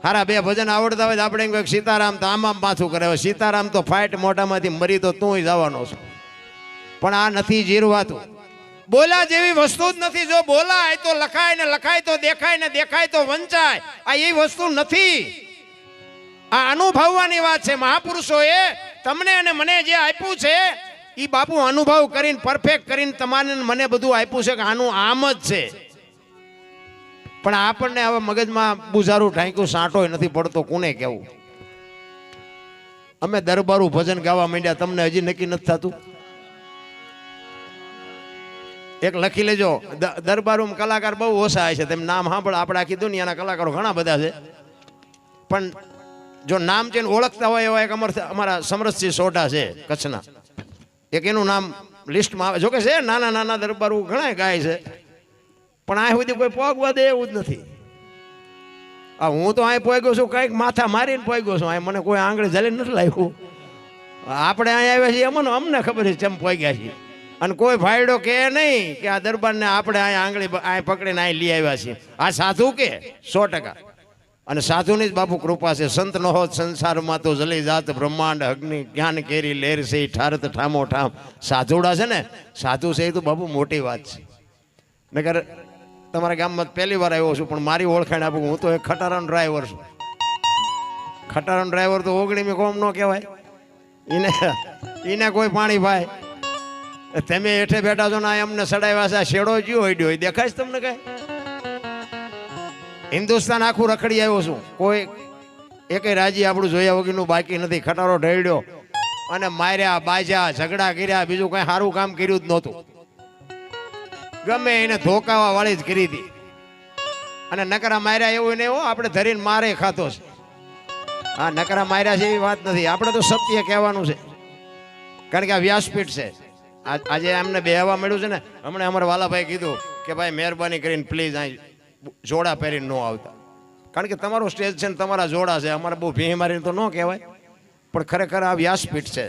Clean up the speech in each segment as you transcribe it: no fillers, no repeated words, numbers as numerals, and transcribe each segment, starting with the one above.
હારા બે ભજન આવડતા હોય તો આપણે એમ કહે સીતારામ તો આમ માથું કરે. સીતારામ તો ફાઇટ મોઢામાંથી મરી તો તું જવાનો છો, પણ આ નથી જીરવાતું. બોલા જેવી વસ્તુ જ નથી. જો બોલાય તો લખાય, ને લખાય તો દેખાય, ને દેખાય તો વંચાય. આ એ વસ્તુ નથી. આ અનુભવવાની વાત છે. મહાપુરુષોએ તમને અને મને જે આપ્યું છે એ બાપુ અનુભવ કરીને પરફેક્ટ કરીને તમારે મને બધું આપ્યું છે કે આનું આમ જ છે. પણ આપણને હવે મગજમાં બુઝારું ઢાંક્યું સાંટોય નથી પડતો. કોને કેવું? અમે દરબારું ભજન ગાવા માંડ્યા, તમને હજી નક્કી નથી થતું? એક લખી લેજો, દરબારમાં કલાકાર બહુ ઓછા છે. તેમ નામ સાંભળો. આપણે આખી દુનિયાના કલાકારો ઘણા બધા છે, પણ જો નામ છે ને ઓળખતા હોય એવા એક અમારા સમરસસિંહ સોઢા છે કચ્છના, એક એનું નામ લિસ્ટમાં આવે. જોકે છે નાના નાના દરબારો ઘણા ગાય છે, પણ આ સુધી કોઈ પોગવા દે એવું જ નથી. આ હું તો અહીં પોગ્યો છું, કંઈક માથા મારીને પોગ્યો છું. અહીં મને કોઈ આંગળી જલીને નથી લાવ્યું. આપણે અહીં આવ્યા છીએ અમને ખબર છે ચમ પોગ્યા છીએ. અને કોઈ ફાયડો કે નહીં કે આ દરબારને આપણે અહીં આંગળી અહીં પકડીને અહીં લઈ આવ્યા છીએ. આ સાધુ કે 100%. અને સાધુની જ બાપુ કૃપા છે. સંત નો હોત સંસારમાં તો જલી જાત બ્રહ્માંડ અગ્નિ જ્ઞાન કેરી લેર છે ઠારત ઠામો ઠામ. સાધુડા છે ને, સાધુ છે એ તો બાપુ મોટી વાત છે. નકર તમારા ગામમાં પહેલી વાર આવ્યો છું, પણ મારી ઓળખાણ આપું, હું તો એક ખટારાનો ડ્રાઈવર છું. ખટારાનો ડ્રાઈવર તો 19મી કોમ ન કહેવાય. એને કોઈ પાણી ભાઈ. તમે હેઠે બેઠા છો ને અમને સડાવ્યા છે. આ શેડો જ્યો હોય દેખાય છે તમને? કઈ હિન્દુસ્તાન આખું રખડી આવ્યો છું, કોઈ એકે રાજી આપણું જોયા વગરનું બાકી નથી. ખટારો ઢળ્યો અને માર્યા બાજ્યા ઝઘડા કર્યા, બીજું કઈ સારું કામ કર્યું જ નહોતું. ગમે એને ધોકાવા વાળી જ કરી હતી. અને નકરા માર્યા એવું ને એવું આપણે ધરીને મારે ખાતો છે. હા, નકરા માર્યા છે એવી વાત નથી. આપણે તો સત્ય કહેવાનું છે, કારણ કે આ વ્યાસપીઠ છે. આજે એમને બેહવા મળ્યું છે ને. હમણાં અમારા વાલાભાઈ કીધું કે ભાઈ મહેરબાની કરીને પ્લીઝ અહીં જોડા પહેરીને ન આવતા, કારણ કે તમારો સ્ટેજ છે ને તમારા જોડા છે. અમારે બહુ ભીહ મારીને તો ન કહેવાય, પણ ખરેખર આ વ્યાસપીઠ છે.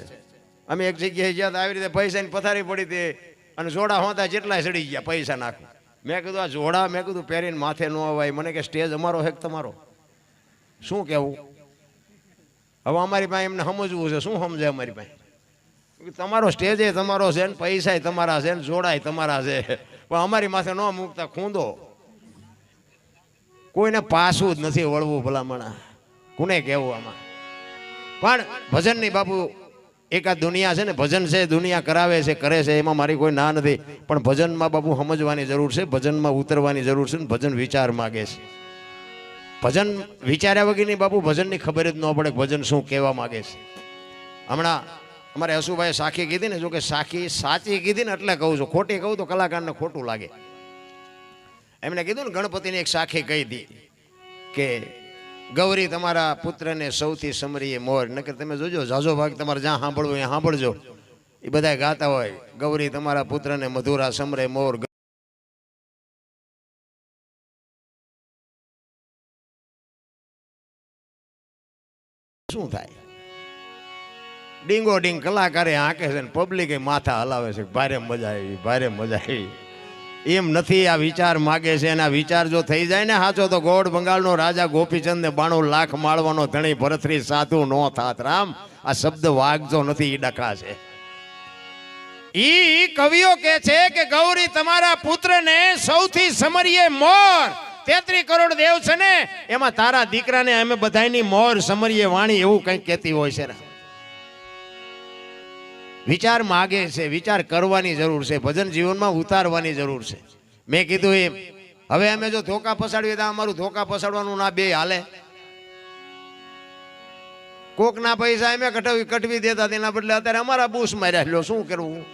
અમે એક જગ્યાએ ગયા આવી રીતે પૈસાની પથારી પડી હતી અને જોડા હોતા જેટલાય સડી ગયા પૈસા નાખ. મેં કીધું આ જોડા મેં કીધું પહેરીને માથે ન અવાય. મને કે સ્ટેજ અમારો હે તમારો, શું કહેવું? હવે અમારી પાસે એમને સમજવું છે. શું સમજે અમારી પાસે? તમારો સ્ટેજ એ તમારો છે ને પૈસા તમારા છે ને જોડાય તમારા છે, પણ અમારી માથે ન મૂકતા ખૂંદો. કોઈને પાછું જ નથી વળવું ભલામણા. કોને કહેવું આમાં? પણ ભજનની બાપુ એકાદ દુનિયા છે ને, ભજન છે દુનિયા કરાવે છે કરે છે, એમાં મારી કોઈ ના નથી. પણ ભજનમાં બાપુ સમજવાની જરૂર છે, ભજનમાં ઉતરવાની જરૂર છે. ને ભજન વિચાર માગે છે. ભજન વિચાર્યા વગરની બાપુ ભજનની ખબર જ ન પડે ભજન શું કહેવા માગે છે. હમણાં અમારે હસુભાઈ સાખી કીધી ને, જો કે સાખી સાચી કીધી ને એટલે કહું છું, ખોટી કહું તો કલાકારને ખોટું લાગે. એમને કીધું ને ગણપતિની એક સાખી કહી હતી કે ગૌરી તમારા પુત્રને સૌથી સમરીએ મોર. નકર તમે જોજો ઝાઝો ભાગ તમારે જ્યાં સાંભળવું ત્યાં સાંભળજો. એ બધા ગાતા હોય ગૌરી તમારા પુત્રને મધુરા સમરે મોર. શું થાય? ડીંગો ડીંગ કલાકારે હાંકે છે ને પબ્લિકે માથા હલાવે છે. ભારે મજા આવી, ભારે મજા આવી. એમ નથી. આ વિચાર માગે છે, અને આ વિચાર જો થઈ જાય ને સાચો તો ગોળ બંગાળનો રાજા ગોપીચંદ ને 92 લાખ માળવાનો ધણી ભરતરી સાધુ નો થાત. રામ, આ શબ્દ વાગજો નથી, ઈ ડખા છે. ઈ કવિઓ કે છે કે ગૌરી તમારા પુત્રને સૌથી સમરીએ મોર. 33 કરોડ દેવ છે ને, એમાં તારા દીકરાને અમે બધાની મોર સમરીએ વાણી, એવું કંઈક કહેતી હોય છે. વિચાર માગે છે, વિચાર કરવાની જરૂર છે, ભજન જીવનમાં ઉતારવાની જરૂર છે. મેં કીધું એમ હવે અમે જો ધોકા પસાડ્યું તો અમારું ધોકા પસાડવાનું ના બે હાલે. કોકના પૈસા અમે કટવી દેતા, તેના બદલે અત્યારે અમારા બૂસ માર્યા લ્યો. શું કરવું?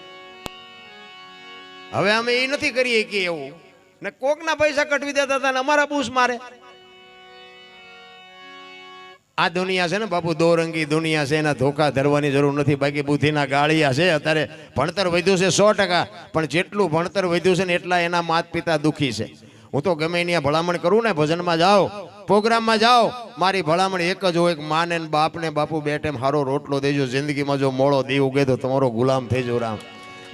હવે અમે એ નથી કરીએ કે એવું ને, કોકના પૈસા કટવી દેતા હતા ને અમારા બૂસ મારે. આ દુનિયા છે ને બાપુ, દોરંગી દુનિયા છે. એના ધોકા ધરવાની જરૂર નથી. બાકી બુદ્ધિના ગાળિયા છે. અત્યારે ભણતર વધ્યું છે 100%, પણ જેટલું ભણતર વધ્યું છે ને એટલા એના માતા પિતા દુઃખી છે. હું તો ગમે એની ભલામણ કરું ને, ભજનમાં જાઓ, પ્રોગ્રામમાં જાઓ, મારી ભલામણ એક જ હોય કે માને બાપને બાપુ બે ટાઈમ સારો રોટલો દેજો. જિંદગીમાં જો મોળો દી ઉગે તો તમારો ગુલામ થઈ જો. રામ,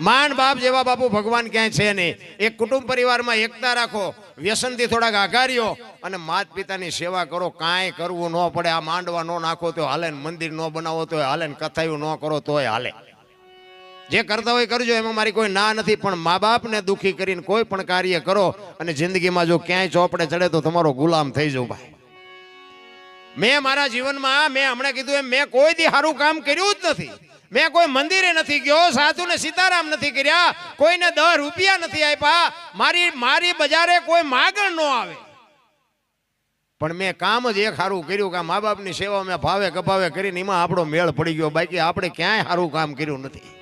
માન બાપ જેવા બાપુ ભગવાન ક્યાંય છે નહીં. એક કુટુંબ પરિવારમાં એકતા રાખો, વ્યસનથી થોડાક આઘાર્યો અને માત પિતાની સેવા કરો. કાંઈ કરવું ન પડે. આ માંડવા ન નાખો તો હાલે, મંદિર ન બનાવો તો હાલે, કથાયું ન કરો તોય હાલે. જે કરતા હોય કરજો, એમાં મારી કોઈ ના નથી. પણ મા બાપને દુઃખી કરીને કોઈ પણ કાર્ય કરો અને જિંદગીમાં જો ક્યાંય ચોપડે ચડે તો તમારો ગુલામ થઈ જાવ ભાઈ. મેં મારા જીવનમાં મેં હમણાં કીધું એમ મેં કોઈ દી સારું કામ કર્યું જ નથી. મેં કોઈ મંદિરે નથી ગયો, સાધુને સીતારામ નથી કર્યા, કોઈને 10 રૂપિયા નથી આપ્યા, મારી બજારે કોઈ માગણ ન આવે. પણ મેં કામ જ એક સારું કર્યું કે મા બાપની સેવા મેં ભાવે કપાવે કરીને એમાં આપણો મેળ પડી ગયો. બાકી આપણે ક્યાંય સારું કામ કર્યું નથી.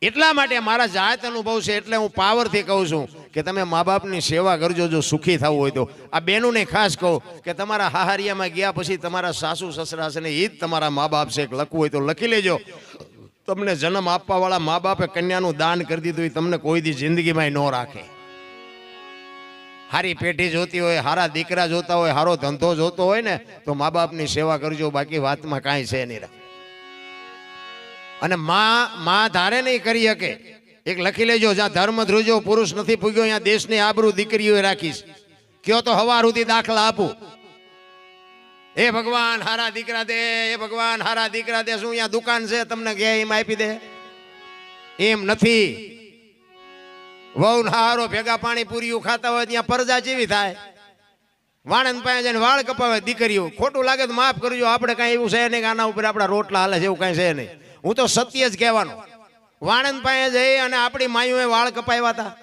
એટલા માટે મારા જાત અનુભવ છે એટલે હું પાવરથી કહું છું કે તમે મા બાપની સેવા કરજો જો સુખી થવું હોય તો. આ બહેનોને ખાસ કહું કે તમારા હાહારિયામાં ગયા પછી તમારા સાસુ સસરા છે ને એ જ તમારા મા બાપ છે. લખવું હોય તો લખી લેજો. તમને જન્મ આપવાવાળા મા બાપે કન્યાનું દાન કરી દીધું એ તમને કોઈ દી જિંદગીમાં ન રાખે. હારી પેઢી જોતી હોય, હારા દીકરા જોતા હોય, હારો ધંધો જોતો હોય ને તો મા બાપની સેવા કરજો. બાકી વાતમાં કાંઈ છે નહીં. અને માં ધારે નહીં કરી શકે. એક લખી લેજો, જ્યાં ધર્મ ધ્રુજો પુરુષ નથી પૂગ્યો ત્યાં દેશની આબરૂ દીકરીઓ રાખીશ. કયો તો હવાર સુધી દાખલા આપું. એ ભગવાન હારા દીકરા દે, એ ભગવાન હારા દીકરા દે. શું અહીંયા દુકાન છે તમને ગયા એમ આપી દે? એમ નથી. વહુ હારો ભેગા પાણી પૂરીયું ખાતા હોય ત્યાં પરજા જેવી થાય. વાણંદ પાસે જઈને વાળ કપાવે દીકરીઓ. ખોટું લાગે તો માફ કરજો. આપણે કાંઈ એવું છે નહીં કે આના ઉપર આપણા રોટલા હાલે છે એવું કાંઈ છે નહીં. હું તો સત્ય જ કહેવાનું. વાણંદ પાસે જઈ અને આપણી માયુએ વાળ કપાવ્યા હતા.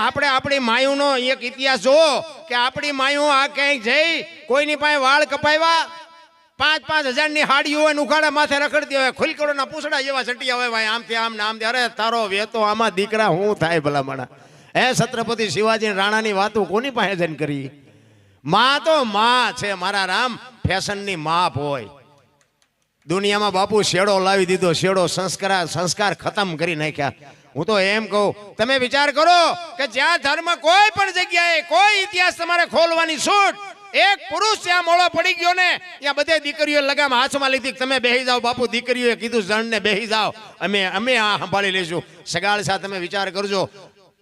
આપણે આપણી માયુનો એક ઇતિહાસ જોવો કે આપણી માયુ આ ક્યાંય જઈ કોઈની પાસે વાળ કપાવ્યા. 5,000 ની હાડીઓ હોય, ઉઘાડા માથે રખડતી હોય, ખુલકડોના પૂછડા જેવા ચટિયા હોય ભાઈ, આમથી આમ ને આમથી. અરે તારો વેતો આમાં દીકરા હું થાય ભલામણા. છત્રપતિ શિવાજી રાણાની વાતો કોની પાસે જઈને કરી? માં તો માં છે મારા રામ. ફેશનની માપ હોય. દુનિયામાં બાપુ શેડો લાવી દીધો. શેડો સંસ્કાર ખતમ કરી નાખ્યા. હું તો એમ કહું, તમે વિચાર કરો કે જ્યાં ધર્મ કોઈ પણ જગ્યાએ કોઈ ઇતિહાસ તમારે ખોલવાની છૂટ. એક પુરુષ ત્યાં મોળો પડી ગયો ને ત્યાં બધે દીકરીઓ લગામ હાથમાં લીધી. તમે બેહી જાઓ બાપુ. દીકરીઓએ કીધું જણને બેહી જાઓ, અમે આ સંભાળી લઈશું. સગાળસા તમે વિચાર કરજો.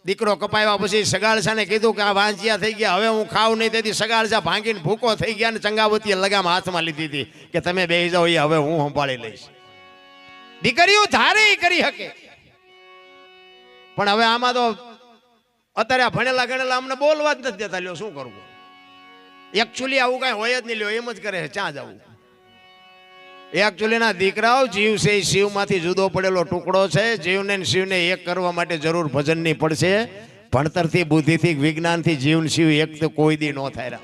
દીકરો કપાવ્યા પછી સગાળસાને કીધું કે આ વાંચિયા થઈ ગયા, હવે હું ખાવું નહીં. તેથી સગાળસા ભાંગીને ભૂકો થઈ ગયા ને ચંગાવતીએ લગામ હાથમાં લીધી હતી કે તમે બેહી જાઓ, એ હવે હું સંભાળી લઈશ. દીકરીઓ ધારે કરી શકે. પણ હવે આમાં તો અત્યારે ભણેલા ગણેલા અમને બોલવા જ નથી દેતા. લ્યો શું કરવું? એકચ્યુઅલી આવું કઈ હોય જ નહીં. લ્યો એમ જ કરે છે. ક્યાં જવું? એકચ્યુઅલી ના દીકરાઓ જીવ છે એ શિવમાંથી જુદો પડેલો ટુકડો છે. જીવને શિવને એક કરવા માટે જરૂર ભજનની પડશે. ભણતરથી બુદ્ધિથી વિજ્ઞાનથી જીવન શિવ એક તો કોઈ દી ન થાય.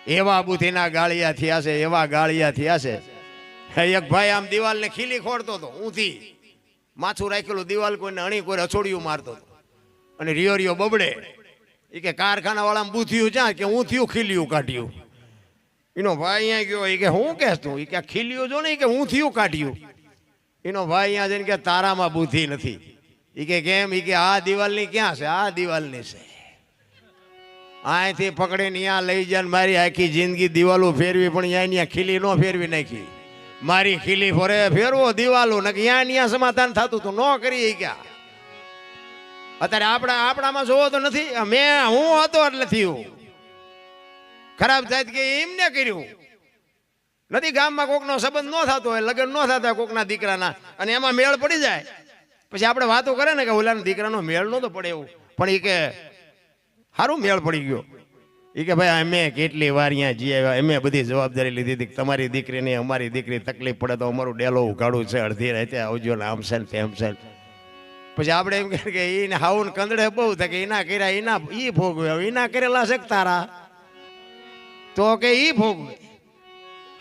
એવા બુદ્ધિના ગાળિયા થયા છે, એવા ગાળિયા થયા છે. એક ભાઈ આમ દિવાલને ખીલી ખોડતો હતો ઊંધી. માથું રાખેલું દિવાલ કોઈને અણી કોઈ રછોડિયું મારતો હતો અને રિયો બબડે. એ કે કારખાના વાળા બુથિયું જ્યાં કે હું થયું ખીલ્યું કાઢ્યું. એનો ભાઈ અહીંયા ગયો. એ કે હું કહેશ તું? એ કે ખીલ્યું જો ને કે હું થયું કાઢ્યું. એનો ભાઈ અહીંયા જઈને કે તારામાં બુદ્ધિ નથી. એ કે કેમ? એ કે આ દિવાલની ક્યાં છે? આ દિવાલની છે. અહીંથી પકડીને અહીંયા લઈ જાય મારી આખી જિંદગી દિવાલો ફેરવી પણ અહીંયા ખીલી ન ફેરવી નાખી. મારી ખીલી ફેરવો દિવાલો ને અહીંયા સમાધાન થતું તો ન કરી ગયા. અત્યારે આપણામાં જોવો તો નથી. હું હતો એટલે થયું. ખરાબ થાય કે એમને કર્યું નથી. ગામમાં કોકનો સંબંધ ન થતો હોય, લગ્ન ન થતા કોકના દીકરાના, અને એમાં મેળ પડી જાય પછી આપણે વાતો કરે ને કે ઓલાના દીકરાનો મેળ નતો પડે એવું. પણ એ કે સારું મેળ પડી ગયો. એ કે ભાઈ અમે કેટલી વાર અહીંયા જઈ આવ્યા, અમે બધી જવાબદારી લીધી હતી. તમારી દીકરીને અમારી દીકરી તકલીફ પડે તો અમારું ડેલો ઉઘાડું છે, અડધી રાતે આવજો ને આમ છે ને તેમ છે. પછી આપણે એમ કે એને હાઉન કંદડે બહુ થાય કે એના કર્યા એના ઈ ભોગવે, એના કરેલા છે તારા તો કે ઈ ભોગવે.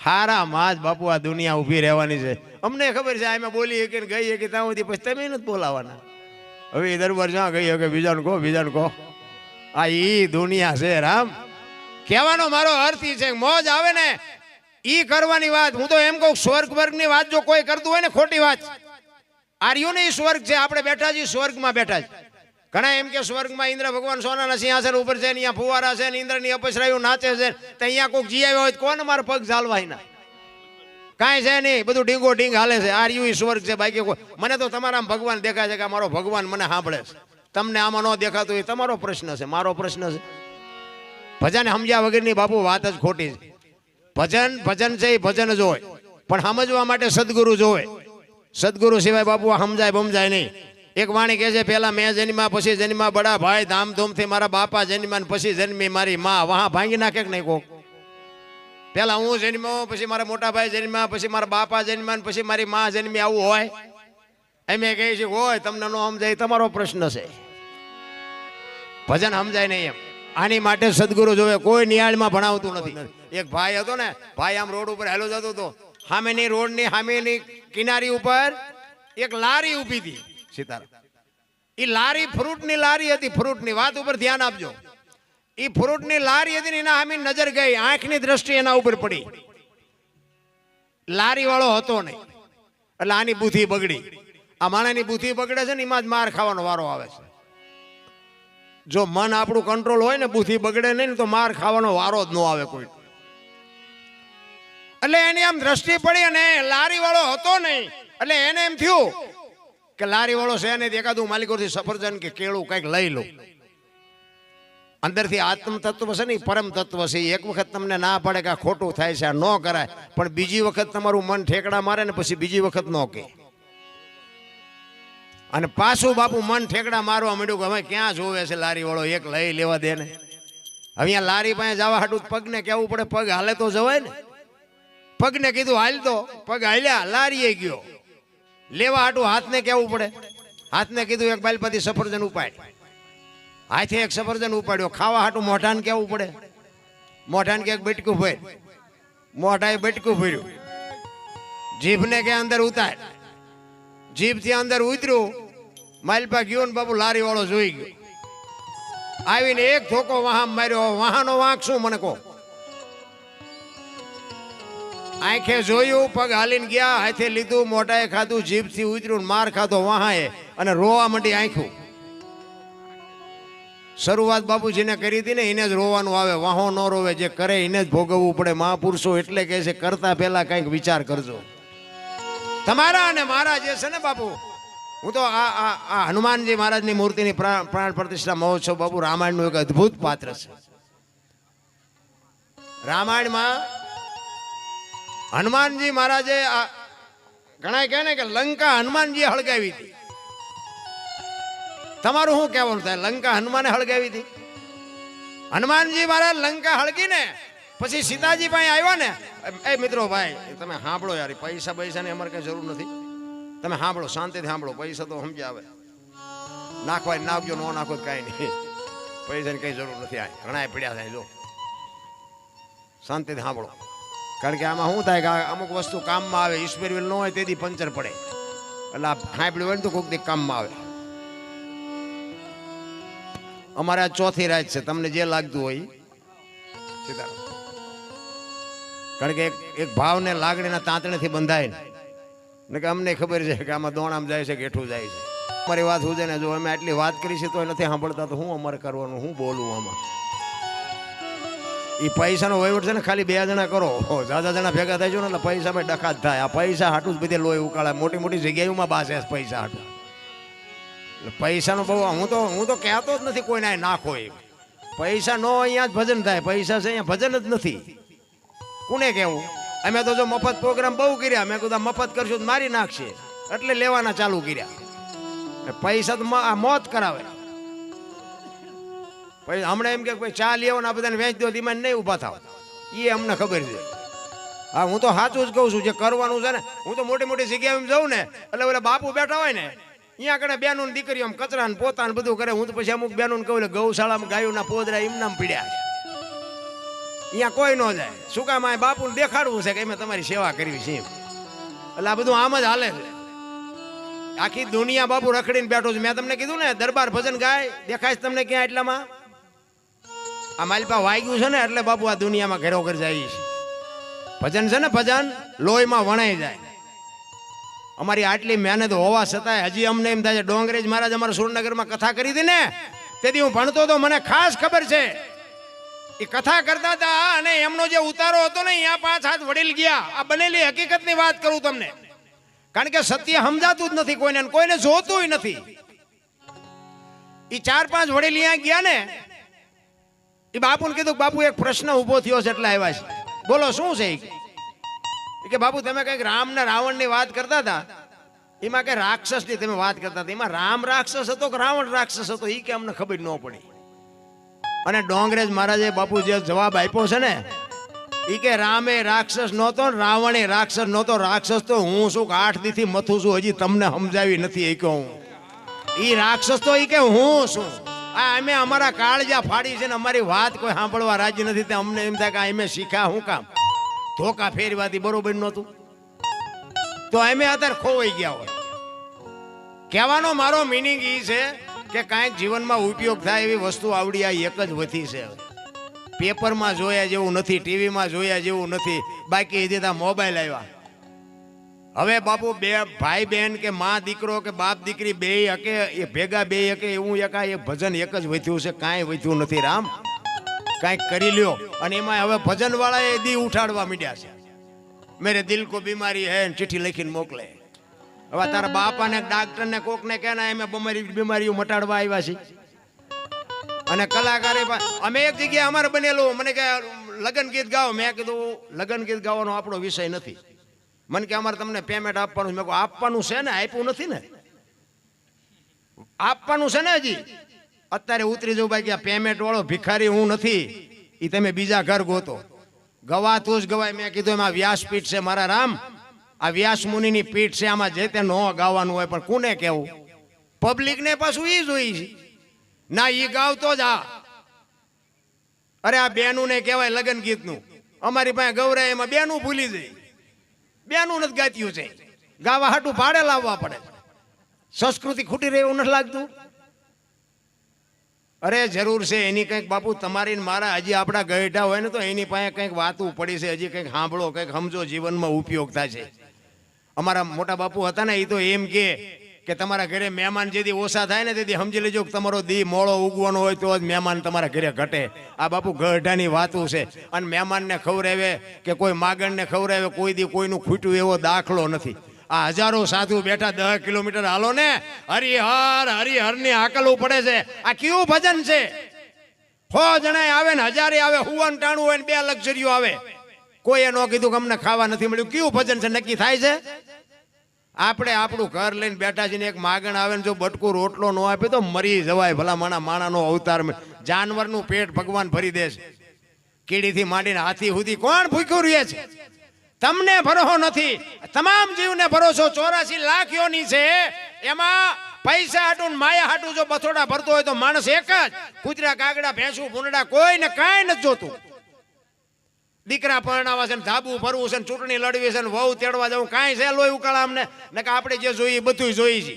હારા માં જ બાપુ આ દુનિયા ઊભી રહેવાની છે. અમને ખબર છે અમે બોલી કે ગઈ કે ત્યાં સુધી પછી તમે નથી બોલાવાના. હવે એ દરબાર જ્યાં ગઈ કે બીજાને કહો. આ ઈ દુનિયા છે રામ. કહેવાનો મારો અર્થ ઈ છે મોજ આવે ને ઈ કરવાની વાત. હું તો એમ કહું સ્વર્ગ વર્ગની વાત જો કોઈ કરતું હોય ને ખોટી વાત. આર્યો ને સ્વર્ગ છે. આપણે બેઠા છીએ સ્વર્ગમાં બેઠા છે. ઘણા એમ કે સ્વર્ગમાં ઇન્દ્ર ભગવાન સોનાના સિંહાસન ઉપર છે, અહીંયા ફુવારા છે, ઇન્દ્રની અપસરાયું નાચે છે. તો અહીંયા કોઈક જી આવ્યો હોય કોને મારા પગ ઝાલવાય ના? કાંઈ છે નહીં, બધું ડીંગો ડીંગ હાલે છે. આ યુ સ્વર્ગ છે, બાકી મને તો તમારા ભગવાન દેખાય છે કે મારો ભગવાન મને સાંભળે છે. તમને આમાં ન દેખાતું એ તમારો પ્રશ્ન છે, મારો પ્રશ્ન છે. ભજન સમજ્યા વગરની બાપુ વાત જ ખોટી છે. ભજન છે એ ભજન જ હોય, પણ સમજવા માટે સદગુરુ જોવે. સદગુરુ સિવાય બાપુ આ સમજાય બમજાય નહીં. એક વાણી કહે છે, પેલા મેં જન્મા પછી જન્મા બડા ભાઈ, ધામધૂમથી મારા બાપા જન્મા પછી જન્મી મારી માં. વાહ ભાંગી નાખે કે નહીં કોક? પેલા હું જન્મ્યો, પછી મારા મોટા ભાઈ જન્મ્યા, પછી મારા બાપા જન્મ્યા, પછી મારી માં જન્મી, આવું હોય? એમ કહે છે હોય, તમને ન સમજાય તમારો પ્રશ્ન છે. ભજન સમજાય નહીં એમ. આની માટે સદગુરુ જોવે, કોઈ નિહાળમાં ભણાવતું નથી. એક ભાઈ હતો ને, ભાઈ આમ રોડ ઉપર હેલો જતો હતો. સામેની રોડની સામેની કિનારી ઉપર એક લારી ઊભી હતી. સીતારામ, એ લારી ફ્રૂટની લારી હતી. ફ્રૂટની વાત ઉપર ધ્યાન આપજો. એ ફ્રૂટની લારી હતી ને એના સામે નજર ગઈ, આંખની દ્રષ્ટિ એના ઉપર પડી. લારી વાળો હતો નહીં, એટલે આની બુદ્ધિ બગડી. આ માણસની બુદ્ધિ બગડે છે ને એમાં જ માર ખાવાનો વારો આવે છે. જો મન આપણું કંટ્રોલ હોય ને, બુદ્ધિ બગડે નહીં તો માર ખાવાનો વારો જ ન આવે કોઈ. એટલે એની આમ દ્રષ્ટિ પડી અને લારી વાળો હતો નહીં, એટલે એને એમ થયું કે લારી વાળો છે ને એકાદું માલિકોથી સફરજન કે કેળું કંઈક લઈ લો. અંદરથી આત્મ તત્વ છે ને, પરમ તત્વ છે. એક વખત તમને ના પડે કે આ ખોટું થાય છે, આ ન કરાય, પણ બીજી વખત તમારું મન ઠેકડા મારે ને પછી બીજી વખત ન કે. અને પાછું બાપુ મન ઠેકડા મારવા માંડ્યું કે હવે ક્યાં જોવે છે લારી વાળો, એક લઈ લેવા દે ને. હવે અહીંયા લારી પાસે જવા હાટું પગને કહેવું પડે, પગ હાલે તો જવાય ને. પગને કીધું હાલ તો, પગ હાલ્યા, લારીએ ગયો. લેવા હાટું હાથને કહેવું પડે. હાથને કીધું એક બાલપતિ સફરજન ઉપાડ. હાથે એક સફરજન ઉપાડ્યો. ખાવા હાટું મોઢાને કહેવું પડે. મોઢાને કે એક બટકું ભર. મોઢાએ બટકું ભર્યું. જીભને કે અંદર ઉતાર. જીભથી અંદર ઉતર્યું. માલપા ગયો ને બાપુ લારી વાળો જોઈ ગયો. આવીને એક ધોકો વાહન માર્યો. વાહનો વાંક શું મને કહો? આંખે જોયું, પગ હાલીને ગયા, હાથે લીધું, મોઢાએ ખાધું, જીભથી ઉતર્યું, માર ખાધો વાહાએ અને રોવા માંડી આંખું. શરૂઆત બાપુજીને કરી હતી ને, એને જ રોવાનું આવે. વાહો ન રોવે, જે કરે એને જ ભોગવવું પડે. મહાપુરુષો એટલે કહે છે, કરતા પહેલા કંઈક વિચાર કરજો. તમારા અને મારા જે છે ને બાપુ, હું તો આ હનુમાનજી મહારાજની મૂર્તિની પ્રાણ પ્રતિષ્ઠા મહોત્સવ બાપુ રામાયણનું એક અદ્ભુત પાત્ર છે. રામાયણમાં હનુમાનજી મહારાજે ઘણા કહે ને કે લંકા હનુમાનજીએ હળગાવી હતી. તમારું શું કહેવાનું થાય? લંકા હનુમાને હળગાવી હતી? હનુમાનજી મહારાજ લંકા હળગીને પછી સીતાજી પાસે આવ્યા ને. એ મિત્રો ભાઈ તમે સાંભળો યાર, પૈસા પૈસાની અમારે કઈ જરૂર નથી. તમે સાંભળો, શાંતિથી સાંભળો. પૈસા તો સમજી આવે, નાખવાય નાખજો, ન નાખો કાંઈ નહીં. પૈસાની કઈ જરૂર નથી. આ ઘણા પડ્યા થાય. જો શાંતિથી સાંભળો, કારણ કે આમાં શું થાય કે અમુક વસ્તુ કામમાં આવે. ઈશ્વર વેલ ન હોય તેથી પંચર પડે, એટલે આ સાંભળ્યું હોય ને તો કોઈક દી કામમાં આવે. અમારે આ ચોથી રાત છે, તમને જે લાગતું હોય સીતારામ. કારણ કે એક ભાવને લાગણીના તાંતણેથી બંધાય ને કે અમને ખબર છે કે આમાં દોણામ જાય છે કે હેઠું જાય છે. અમારી વાત શું છે ને, જો અમે આટલી વાત કરી છે તો નથી સાંભળતા તો શું અમારે કરવાનું? હું બોલું આમાં? એ પૈસાનો વહીવટ છે ને, ખાલી 2 જણા કરો, જ્યાદા જણા ભેગા થાય છે ને એટલે પૈસામાં ડખા જ થાય. આ પૈસા હાટું જ બધે લોહી ઉકાળે. મોટી મોટી જગ્યાઓમાં બાસે પૈસા હાટું. એટલે પૈસાનો બહુ હું તો કહેતો જ નથી કોઈને નાખો. એ પૈસા નો અહીંયા જ ભજન થાય. પૈસા છે અહીંયા ભજન જ નથી. કોને કેવું? અમે તો જો મફત પ્રોગ્રામ બહુ કર્યા. મેં કીધું મફત કરશું તો મારી નાખશે, એટલે લેવાના ચાલુ કર્યા. પૈસા તો આ મોત કરાવે. પછી હમણાં એમ કે ચા લેવો ને આ બધાને વેચ દો, એમાં નહીં ઊભા થાવ. એ અમને ખબર છે. હા, હું તો સાચું જ કહું છું. જે કરવાનું છે ને, હું તો મોટી મોટી જગ્યાએ જાઉં ને એટલે ઓલા બાપુ બેઠા હોય ને, અહીંયા કણે બેનું દીકરીઓ આમ કચરા ને પોતાને બધું કરે. હું તો પછી અમુક બેનું કહું એટલે ગૌશાળામાં ગાયોના પોદરા એમનામ પીડ્યા છે. અહીંયા કોઈ ન જાય. શું કામ? આ બાપુને દેખાડવું છે કે અમે તમારી સેવા કરવી છે. એટલે આ બધું આમ જ હાલે છે. આખી દુનિયા બાપુ રખડીને બેઠો છે. મેં તમને કીધું ને, દરબાર ભજન ગાય દેખાય છે તમને ક્યાં? એટલામાં આ માલપા વાગ્યું છે ને એટલે બાપુ આ દુનિયામાં ઘેરો ઘર જાય છે. ભજન છે ને, ભજન લોહીમાં વણાઈ જાય. અમારી આટલી મહેનત હોવા છતાંય હજી અમને એમ થાય છે. ડોંગરેજ મહારાજ અમારા સુરનગરમાં કથા કરી હતી ને, તેથી હું ભણતો તો મને ખાસ ખબર છે એ કથા કરતા હતા અને એમનો જે ઉતારો હતો ને અહીંયા 5 હાથ વડીલ ગયા. આ બનેલી હકીકતની વાત કરું તમને, કારણ કે સત્ય સમજાતું જ નથી કોઈને, કોઈને જોતું નથી. એ 4-5 વડીલ અહીંયા ગયા ને, એ બાપુને કીધું બાપુ એક પ્રશ્ન ઉભો થયો છે એટલે આવ્યા છે. બોલો શું છે? કે બાપુ તમે કઈક રામ ને રાવણ ની વાત કરતા હતા, એમાં કઈ રાક્ષસ ની તમે વાત કરતા હતા, એમાં રામ રાક્ષસ હતો કે રાવણ રાક્ષસ હતો એ કે અમને ખબર ન પડી. અને ડોંગરેજ મહારાજે બાપુ જે જવાબ આપ્યો છે ને, એ કે રામે રાક્ષસ નહોતો, રાવણે રાક્ષસ નહોતો. રાક્ષસ તો હું શું 8 દી થી મથું છું, હજી તમને સમજાવી નથી એ કે હું. એ રાક્ષસ તો એ કે હું શું. આ અમે અમારા કાળજા ફાડી છે ને અમારી વાત કોઈ સાંભળવા રાજી નથી. તે અમને એમ થાય કે અમે શીખ્યા શું કામ, ધોકા ફેરવાથી બરોબર નહોતું, તો અમે અત્યારે ખોવાઈ ગયા હોય. કહેવાનો મારો મિનિંગ એ છે કે કાંઈક જીવનમાં ઉપયોગ થાય એવી વસ્તુ આવડી આ એક જ વધી છે. પેપરમાં જોયા જેવું નથી, ટીવીમાં જોયા જેવું નથી, બાકી એ દીધા મોબાઈલ આવ્યા. હવે બાપુ બે ભાઈ બહેન કે માં દીકરો કે બાપ દીકરી બે હકે, એ ભેગા બે હકે એવું એકા એ ભજન એક જ વધ્યું છે, કાંઈ વધ્યું નથી. રામ કાંઈક કરી લ્યો. અને એમાં હવે ભજન વાળા એ દી ઉઠાડવા માંડ્યા છે, મેરે દિલ કો બીમારી હે, ચિઠ્ઠી લખીને મોકલે. હવે તારા બાપાને ડાક્ટર ને કોક ને કે અમે બીમારીઓ મટાડવા આવ્યા છીએ. અને કલાકારે અમે એક જગ્યાએ અમારે બનેલું, મને કે લગ્ન ગીત ગાઓ. મેં કીધું લગ્ન ગીત ગાવાનો આપણો વિષય નથી. મને કે અમારે તમને પેમેન્ટ આપવાનું. મેં કહું આપવાનું છે ને, આપ્યું નથી ને, આપવાનું છે ને. હજી અત્યારે ઉતરી જવું ભાઈ કે પેમેન્ટ વાળો ભિખારી હું નથી, એ તમે બીજા ઘર ગોતો. ગવાતું જ ગવાય. મેં કીધું એમાં વ્યાસપીઠ છે મારા રામ, આ વ્યાસ મુનિની પીઠ છે, આમાં જે તે ન ગાવાનું હોય. પણ કોને કેવું? પબ્લિક ને પાછું એ જોઈ છે ના, એ ગાવતો જ. અરે આ બેનું ને કહેવાય લગ્ન ગીતનું. અમારી પાસે ગૌરાય એમાં બેનું ભૂલી જાય, બેનું નથી ગાત્યું છે. ગાવા હાટું ભાડે લાવવા પડે. સંસ્કૃતિ ખૂટી રહે એવું નથી લાગતું? અરે જરૂર છે એની કંઈક બાપુ. તમારી મારા હજી આપણા ગઈઢા હોય ને તો એની પાસે કંઈક વાતું પડી છે, હજી કંઈક સાંભળો, કંઈક સમજો, જીવનમાં ઉપયોગ થાય છે. અમારા મોટા બાપુ હતા ને, એ તો એમ કે તમારા ઘરે મહેમાન જેથી ઓછા થાય ને તેથી સમજી લેજો કે તમારો દી મોળો ઉગવાનો હોય તો જ મહેમાન તમારા ઘરે ઘટે. આ બાપુ ગઢાની વાતું છે. અને મહેમાનને ખવડાવે કે કોઈ માગણને ખવડાવે, કોઈ દી કોઈનું ખૂટ્યું એવો દાખલો નથી. આ હજારો સાધુ બેઠા 10 કિલોમીટર હાલો ને, હરિહર ની હાકલવું પડે છે. આ કેવું ભજન છે? 100 જણા આવે ને 1000 આવે, હુવન ટાણું હોય ને 2 લક્ઝરીઓ આવે, કોઈએ ન કીધું કે અમને ખાવા નથી મળ્યું. કેવું ભજન છે? નક્કી થાય છે? આપણે આપણું ઘર લઈને બેઠા છીએ ને, એક માગણ આવે ને જો બટકું રોટલો ન આપે તો મરી જવાય. ભલા માણાનો અવતાર. જાનવરનું પેટ ભગવાન ભરી દે છે. કીડીથી માંડીને હાથી સુધી કોણ ભૂખ્યું રહે છે? તમને ભરોસો નથી, તમામ જીવને ભરોસો 84 લાખ યોની છે. એમાં પૈસા હાટું માયા હાટું જો બથોડા ભરતો હોય તો માણસ એક જ. કૂતરા કાગડા ભેંસું ભૂંડા કોઈને કાંઈ નથી જોતું. દીકરા પરણાવા છે ને, ધાબુ ભરવું છે ને, ચૂંટણી લડવી છે ને, વહુ તેડવા જવું, કાંઈ છે લોહી ઉકાળા અમને ને? કે આપણે જે જોઈએ બધું જોઈ છે,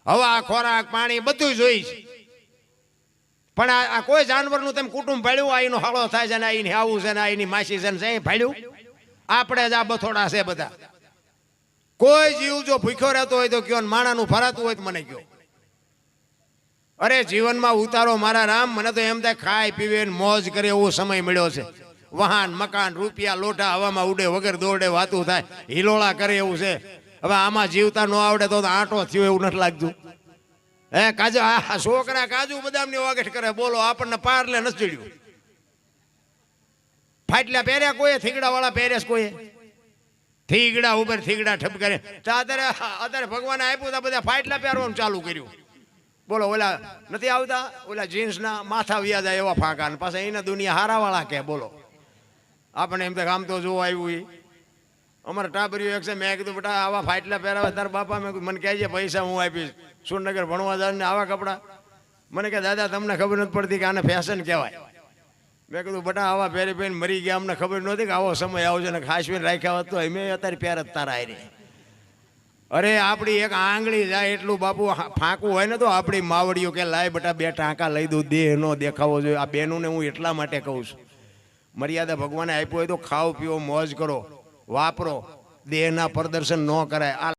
હવા ખોરાક પાણી બધું જોઈ છે. પણ આ કોઈ જાનવરનું તેમ કુટુંબ ભાડ્યું, આ એનો હાળો થાય છે ને, આની આવું છે ને, આની માસી છે ને, ભાડ્યું. આપણે જ આ બથોડા છે બધા. કોઈ જીવ જો ભૂખ્યો રહેતો હોય તો કયો, માણાનું ભરાતું હોય તો મને કયો. અરે જીવનમાં ઉતારો મારા રામ. મને તો એમ થાય ખાય પીવે મોજ કરે એવો સમય મળ્યો છે. વાહન મકાન રૂપિયા લોઢા હવામાં ઉડે, વગર દોડે વાતું થાય, હિલોળા કરે એવું છે. હવે આમાં જીવતા ન આવડે તો આંટો થયો એવું નથી લાગતું? હે કાજુ, આ છોકરા કાજુ બદામની વાગઠ કરે. બોલો આપણને પારલે નથી ચડ્યું. ફાટલા પહેર્યા કોઈએ, થીગડા વાળા પહેર્યા કોઈએ, થીગડા ઉપર થીગડા ઠપ કરે. અત્યારે ભગવાને આપ્યું તો બધા ફાટલા પહેરવાનું ચાલુ કર્યું. બોલો ઓલા નથી આવતા, ઓલા જીન્સના માથા વ્યાજ એવા ફાંકા, ને પાછા એના દુનિયા હારા વાળા કે. બોલો આપણે એમ તો આમ તો જોવા આવ્યું. અમારા ટાબરીઓ એક છે, મેં કીધું બેટા આવા ફાટલા પહેરાવે તાર બાપા? મેં મને કહે છે પૈસા હું આપીશ, સુરનગર ભણવા જાય ને આવા કપડા. મને કે દાદા તમને ખબર નથી પડતી કે આને ફેશન કહેવાય. મેં કીધું બેટા આવા પહેરી પહેરીને મરી ગયા, અમને ખબર નહોતી કે આવો સમય આવશે ને ખાસવીને રાખ્યા હોત તો અમે અત્યારે પહેર જ તારા આવી. અરે આપણી એક આંગળી જાય એટલું બાપુ ફાંકવું હોય ને તો આપણી માવડીઓ કે લાય બેટા 2 ટાંકા લઈ દઉં, દેહ નો દેખાવો જોઈએ. આ બેનુંને હું એટલા માટે કહું છું, મર્યાદા ભગવાને આપ્યું હોય તો ખાઓ પીવો મોજ કરો, વાપરો, દેહના પ્રદર્શન ન કરાય. આ